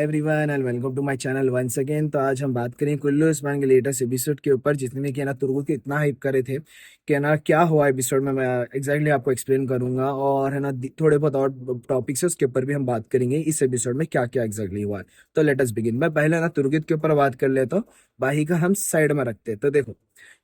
Hi everyone and welcome to my channel once again. तो आज हम बात करें कुल्लू उस्मान के लेटेस्ट एपिसोड के ऊपर, जिसमें कि ना तुर्गुत को इतना हाइप करे थे कि ना क्या हुआ एपिसोड में मैं एग्जैक्टली आपको एक्सप्लेन करूंगा। और है ना थोड़े बहुत और टॉपिक्स है उसके ऊपर भी हम बात करेंगे इस एपिसोड में क्या क्या एग्जैक्टली हुआ है। तो लेट अस बिगिन। मैं पहले ना तुर्गुत के ऊपर बात कर लेता हूँ, बाही का हम साइड में रखते हैं। तो देखो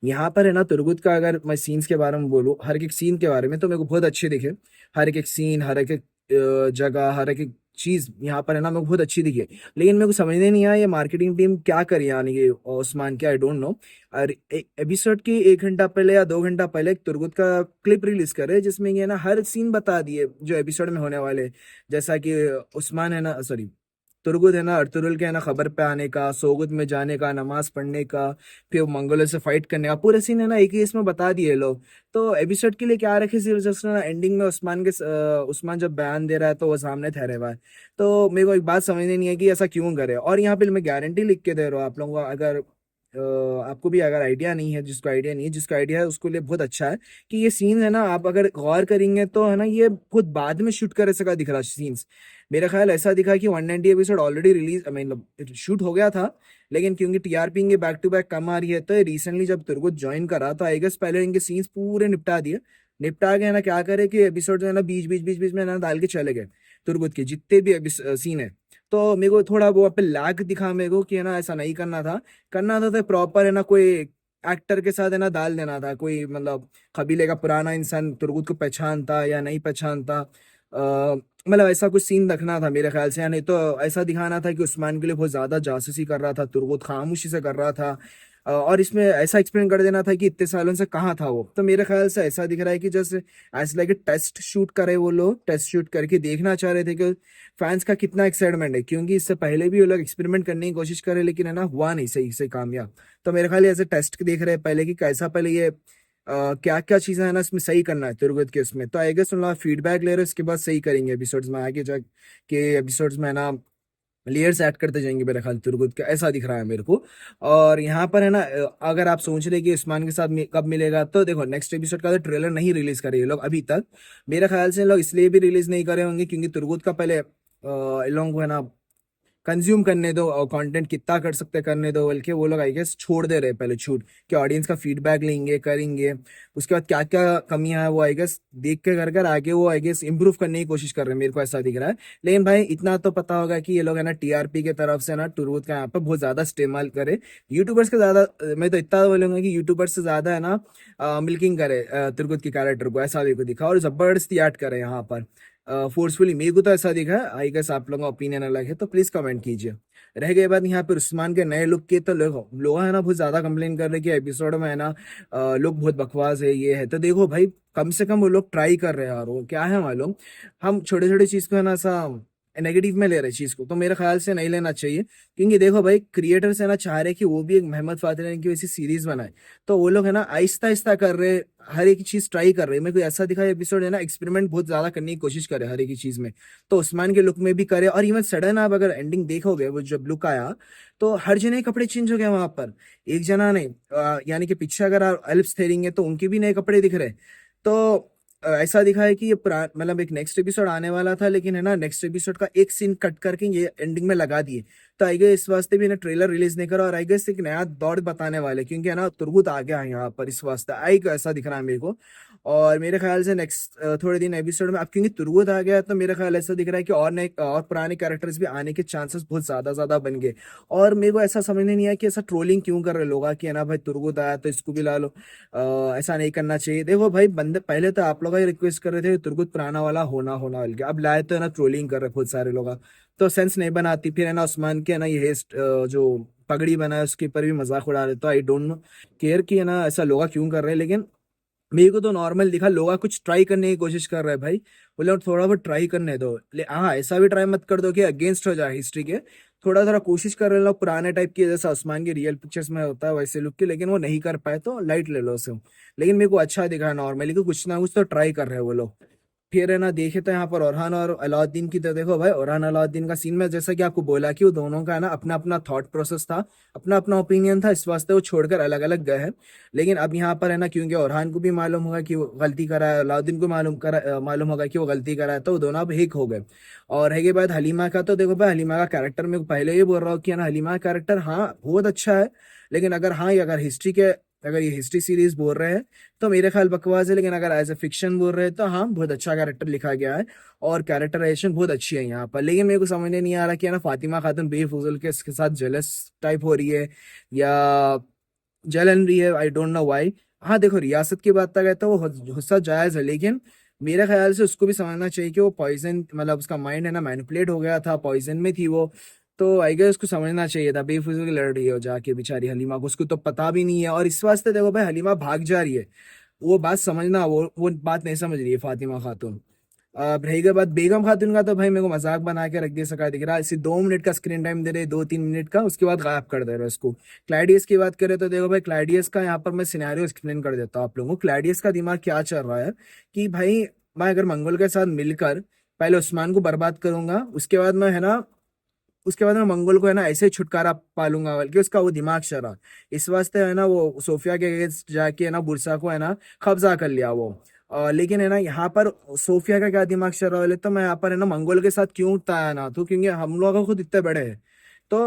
यहाँ पर है ना तुर्गुत का, अगर मैं सीन्स के बारे में बोलूँ, हर एक सीन के बारे में, तो मेरे को बहुत अच्छे दिखे। हर एक सीन, हर एक जगह, हर एक चीज यहाँ पर है ना मेरे को बहुत अच्छी दिखी है। लेकिन मेरे को समझने नहीं आया ये मार्केटिंग टीम क्या करी, यानी कि उस्मान के, आई डोंट नो। और एपिसोड के 1 घंटा पहले या 2 घंटा पहले एक तुर्गुत का क्लिप रिलीज करे, जिसमें ये ना हर सीन बता दिए जो एपिसोड में होने वाले। जैसा कि उस्मान है ना, सॉरी, तुर्गुत है ना अर्तुरुल के है ना खबर पे आने का, सोगुत में जाने का, नमाज पढ़ने का, फिर मंगोलों से फाइट करने का पूरे सीन है ना एक ही इसमें बता दिए लोग। तो एपिसोड के लिए क्या रखे, सिर्फ जस्ट ना एंडिंग में उस्मान जब बयान दे रहा है तो वो सामने ठहरे हुआ है। तो मेरे को एक बात समझनी नहीं है कि ऐसा क्यों करे। और यहाँ पे मैं गारंटी लिख के दे रहा हूँ आप लोगों को, अगर आपको भी अगर आइडिया नहीं है, जिसको आइडिया नहीं है, जिसको आइडिया है उसके लिए बहुत अच्छा है कि ये सीन है ना, आप अगर गौर करेंगे तो है ना ये बहुत बाद में शूट करे सका दिख रहा सीन्स। मेरा ख्याल ऐसा दिखा कि 190 एपिसोड ऑलरेडी रिलीज, मतलब शूट हो गया था, लेकिन क्योंकि टीआरपी इनके बैक टू बैक कम आ रही है, तो रिसेंटली जब तुर्गुत ज्वाइन करा तो आई गेस पहले इनके सीन्स पूरे निपटा दिए। निपटा के ना क्या करे कि एपिसोड जो है ना बीच बीच बीच बीच में ना डाल के चले गए, तुर्गुत के जितने भी सीन है। तो मेरे को थोड़ा वो पे लैग दिखा मेरे को कि है ना ऐसा नहीं करना था। करना था तो प्रॉपर है ना कोई एक्टर के साथ है ना डाल देना था, कोई मतलब कबीले का पुराना इंसान तुर्गुत को पहचानता या नहीं पहचानता। मतलब ऐसा कुछ सीन रखना था मेरे ख्याल से, या नहीं तो ऐसा दिखाना था कि उस्मान के लिए बहुत ज्यादा जासूसी कर रहा था, तुर्गुत खामोशी से कर रहा था। और इसमें ऐसा एक्सप्लेन कर देना था कि इतने सालों से कहाँ था वो। तो मेरे ख्याल से ऐसा दिख रहा है कि जैसे एज लाइक टेस्ट शूट करे वो लोग, टेस्ट शूट करके देखना चाह रहे थे कि फैंस का कितना एक्साइटमेंट है, क्योंकि इससे पहले भी वो लोग एक्सपेरिमेंट करने की कोशिश करे, लेकिन है ना हुआ नहीं सही से कामयाब। तो मेरे ख्याल ऐसे टेस्ट देख रहे हैं पहले कि कैसा, पहले ये क्या क्या चीजें है ना इसमें सही करना है तुर्गुत के उसमें। तो आई गेस उन लोग फीडबैक ले रहे हैं, उसके बाद सही करेंगे एपिसोड्स में आगे जा के। एपिसोड्स में है ना लेयर्स ऐड करते जाएंगे मेरे ख्याल तुर्गुत का, ऐसा दिख रहा है मेरे को। और यहाँ पर है ना अगर आप सोच रहे कि उस्मान के साथ कब मिलेगा, तो देखो नेक्स्ट एपिसोड का तो ट्रेलर नहीं रिलीज करे ये लोग अभी तक। मेरे ख्याल से लोग इसलिए भी रिलीज नहीं करे होंगे क्योंकि तुर्गुत का पहले लोगों को है ना कंज्यूम करने दो, और कंटेंट कितना कर सकते करने दो, बल्कि वो लोग आई गेस छोड़ दे रहे पहले छूट कि ऑडियंस का फीडबैक लेंगे, करेंगे। उसके बाद क्या क्या कमियां है वो आई गेस देख के कर कर आगे वो आई गेस इंप्रूव करने की कोशिश कर रहे हैं, मेरे को ऐसा दिख रहा है। लेकिन भाई इतना तो पता होगा कि ये लोग है ना टीआरपी के तरफ से ना तुर्गुत का यहाँ पर बहुत ज्यादा इस्तेमाल करे। यूट्यूबर्स के ज्यादा, मैं तो इतना बोलूंगा कि यूट्यूबर्स से ज्यादा है ना मिल्किंग करे तुर्गुत की कैरेक्टर को, ऐसा देखो दिखा, और जबरदस्ती ऐड करे यहाँ पर फोर्सफुली। मेरे को तो ऐसा दिखा है, आई गेस आप लोगों का ओपिनियन अलग है तो प्लीज कमेंट कीजिए। रह गई बात यहाँ पे उस्मान के नए लुक की, तो लोग है ना बहुत ज्यादा कंप्लेन कर रहे हैं कि एपिसोड में है ना लुक बहुत बकवास है, ये है। तो देखो भाई कम से कम वो लोग ट्राई कर रहे हैं, और वो क्या है मालूम, हम छोटे छोटे चीज को है ना ऐसा नेगेटिव में ले रहे चीज को, तो मेरे ख्याल से नहीं लेना चाहिए। क्योंकि देखो भाई क्रिएटर्स है ना चाह रहे कि वो भी एक मोहम्मद फातिल की वैसी सीरीज बनाए, तो वो लोग है ना आहिस्ता आहिस्ता कर रहे, हर एक चीज ट्राई कर रहे हैं। मेरे को ऐसा दिखा एपिसोड है ना एक्सपेरिमेंट बहुत ज्यादा करने की कोशिश करे हर एक चीज में, तो उस्मान के लुक में भी करे। और इवन सडन आप अगर एंडिंग देखोगे, वो जब लुक आया तो हर जने के कपड़े चेंज हो गए वहां पर। एक जना ने यानी कि पीछे अगर आप एल्प्स ठहरेंगे तो उनके भी नए कपड़े दिख रहे। तो ऐसा दिखा है कि ये मतलब एक नेक्स्ट एपिसोड आने वाला था, लेकिन है ना नेक्स्ट एपिसोड का एक सीन कट करके ये एंडिंग में लगा दिए। तो आई गेस इस वास्ते भी ना ट्रेलर रिलीज नहीं करा, और आई गेस एक नया दौर बताने वाले, क्योंकि है ना तुर्गुत आ गया है यहाँ पर, इस वास्ते आई ऐसा दिख रहा है मेरे को। और मेरे ख्याल से नेक्स्ट थोड़े दिन एपिसोड में अब क्योंकि तुर्गुत आ गया है, तो मेरे ख्याल ऐसा दिख रहा है कि और नए और पुराने कैरेक्टर्स भी आने के चांसेस बहुत ज्यादा ज्यादा बन गए। और मेरे को ऐसा समझ नहीं आया कि ऐसा ट्रोलिंग क्यों कर रहे लोग कि है ना भाई तुर्गुत आया तो इसको भी ला लो। ऐसा नहीं करना चाहिए। देखो भाई बंदे पहले तो आप लोग ही रिक्वेस्ट कर रहे थे तुर्गुत पुराना वाला होना होना बल्कि, अब लाए तो है ना ट्रोलिंग कर रहे बहुत सारे लोग। तो सेंस नहीं बनाती। फिर है ना उस्मान के है ना ये जो पगड़ी बना है उसके ऊपर भी मजाक उड़ा रहे। तो आई डोंट नो केयर कि है ना ऐसा लोग क्यों कर रहे हैं, लेकिन मेरे को तो नॉर्मल दिखा, लोग कुछ ट्राई करने की कोशिश कर रहे हैं भाई। बोले और थोड़ा बहुत ट्राई करने दो, हाँ ऐसा भी ट्राई मत कर दो कि अगेंस्ट हो जाए हिस्ट्री के। थोड़ा थोड़ा कोशिश कर रहे लोग पुराने टाइप की, जैसा उस्मान की रियल पिक्चर्स में होता है वैसे लुक की, लेकिन वो नहीं कर पाए तो लाइट ले लो उसे। लेकिन मेरे को अच्छा दिखा नॉर्मली कि कुछ ना कुछ तो ट्राई कर रहे हैं वो लोग। फिर है ना देखे तो यहाँ पर ओरहान और अलाउद्दीन की, तो देखो भाई ओरहान अलाउद्दीन का सीन में जैसा कि आपको बोला कि वो दोनों का है ना अपना अपना थॉट प्रोसेस था, अपना अपना ओपिनियन था, इस वास्ते वो छोड़कर अलग अलग गए हैं। लेकिन अब यहाँ पर है ना, क्योंकि ओरहान को भी मालूम होगा कि वो गलती करा है, अलाउद्दीन को मालूम होगा कि वो गलती करा है, तो वो दोनों अब एक हो गए। और है के बाद हलीमा का, तो देखो भाई हलीमा का कैरेक्टर मैं पहले ही बोल रहा हूँ कि है ना हलीमा का कैरेक्टर हाँ बहुत अच्छा है। लेकिन अगर हाँ ये अगर ये हिस्ट्री सीरीज बोल रहे हैं तो मेरे ख्याल बकवास है, लेकिन अगर एज ए फिक्शन बोल रहे हैं तो हाँ बहुत अच्छा कैरेक्टर लिखा गया है। और कैरेक्टराइजेशन बहुत अच्छी है यहाँ पर। लेकिन मेरे को समझ नहीं आ रहा कि है ना फातिमा खातून बेफुजूल के इसके साथ जेलस टाइप हो रही है या जलन रही है, आई डोंट नो व्हाई। हाँ देखो रियासत की बात तक है तो वो गुस्सा जायज है, लेकिन मेरे ख्याल से उसको भी समझना चाहिए कि वो पॉइजन, मतलब उसका माइंड है ना मैनिपुलेट हो गया था, पॉइजन में थी वो। तो आई गेस उसको समझना चाहिए था, बेफिजूल की लड़ रही है वो जाके बेचारी हलीमा को, उसको तो पता भी नहीं है। और इस वास्ते देखो भाई हलीमा भाग जा रही है, वो बात समझना, वो बात नहीं समझ रही है फातिमा खातून। अब रहेगा बात बेगम खातून का, तो भाई मेरे को मजाक बना के रख दिया, सका दिख रहा है। इसे 2 मिनट का स्क्रीन टाइम दे रहे, 2-3 मिनट का, उसके बाद गायब कर दे रहे इसको। क्लाइडियस की बात करें तो देखो भाई क्लाइडियस का यहाँ पर मैं सिनेरियो एक्सप्लेन कर देता हूँ आप लोगों को। क्लाइडियस का दिमाग क्या चल रहा है कि भाई मैं अगर मंगोल के साथ मिलकर पहले उस्मान को बर्बाद करूंगा, उसके बाद मैं मंगोल को है ना ऐसे ही छुटकारा पालूंगा, बल्कि उसका वो दिमाग चला। इस वास्ते है ना वो सोफिया के अगेंस्ट जाके है ना बुरसा को है ना कब्जा कर लिया वो। लेकिन है ना यहाँ पर सोफिया का क्या दिमाग चल रहा है, तो मैं यहाँ पर है ना मंगोल के साथ क्यों उठता है ना, तो क्योंकि हम लोग खुद इतने बड़े हैं। तो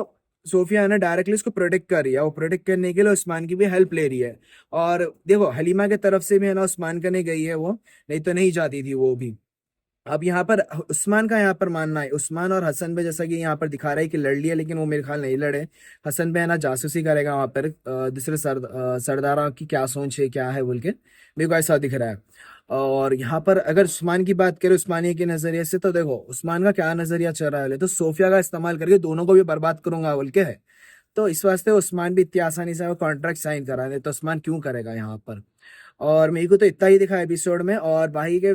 सोफिया है ना डायरेक्टली उसको प्रोटेक्ट कर रही है, वो प्रोटेक्ट करने के लिए उस्मान की भी हेल्प ले रही है। और देखो हलीमा के तरफ से भी है ना उस्मान करने गई है वो, नहीं तो नहीं जाती थी वो भी। अब यहाँ पर उस्मान का यहाँ पर मानना है, उस्मान और हसन पे जैसा कि यहाँ पर दिखा रहा है कि लड़ लिया, लेकिन वो मेरे ख्याल नहीं लड़े। हसन पे है ना जासूसी करेगा वहां पर दूसरे सरदारा की क्या सोच है क्या है बोल के, मेरे को ऐसा दिख रहा है। और यहाँ पर अगर उस्मान की बात करें, उस्मानी के नजरिए से, तो देखो उस्मान का क्या नजरिया चल रहा है, तो सोफिया का इस्तेमाल करके दोनों को भी बर्बाद करूंगा बोल के है। तो इस वास्ते उस्मान भी इतनी आसानी से वो कॉन्ट्रैक्ट साइन करा दे, तो उस्मान क्यों करेगा यहाँ पर। और मेरे को तो इतना ही दिखा एपिसोड में, और भाई के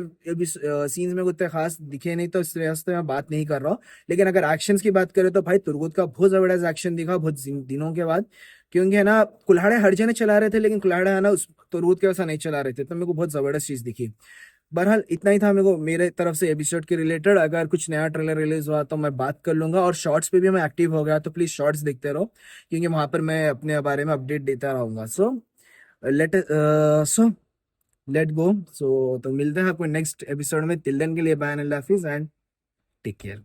सीन्स में कुछ इतने खास दिखे नहीं, तो इस वजह से मैं बात नहीं कर रहा हूँ। लेकिन अगर एक्शंस की बात करें तो भाई तुर्गुत का बहुत जबरदस्त एक्शन दिखा बहुत दिनों के बाद। क्योंकि है ना कुल्हाड़े हर जने चला रहे थे, लेकिन कुल्हाड़े है ना उस तुर्गुत के वैसा नहीं चला रहे थे, तो मेरे को बहुत जबरदस्त चीज दिखी। बहरहाल इतना ही था मेरे को मेरे तरफ से एपिसोड के रिलेटेड। अगर कुछ नया ट्रेलर रिलीज हुआ तो मैं बात कर लूंगा, और शॉर्ट्स पे भी मैं एक्टिव हो गया, तो प्लीज शॉर्ट्स देखते रहो, क्योंकि वहां पर मैं अपने बारे में अपडेट देता रहूंगा। Let so let go. तो मिलते हैं आपको नेक्स्ट एपिसोड में। टिल देन के लिए बाय एंड अल्लाह हाफिज एंड टेक केयर।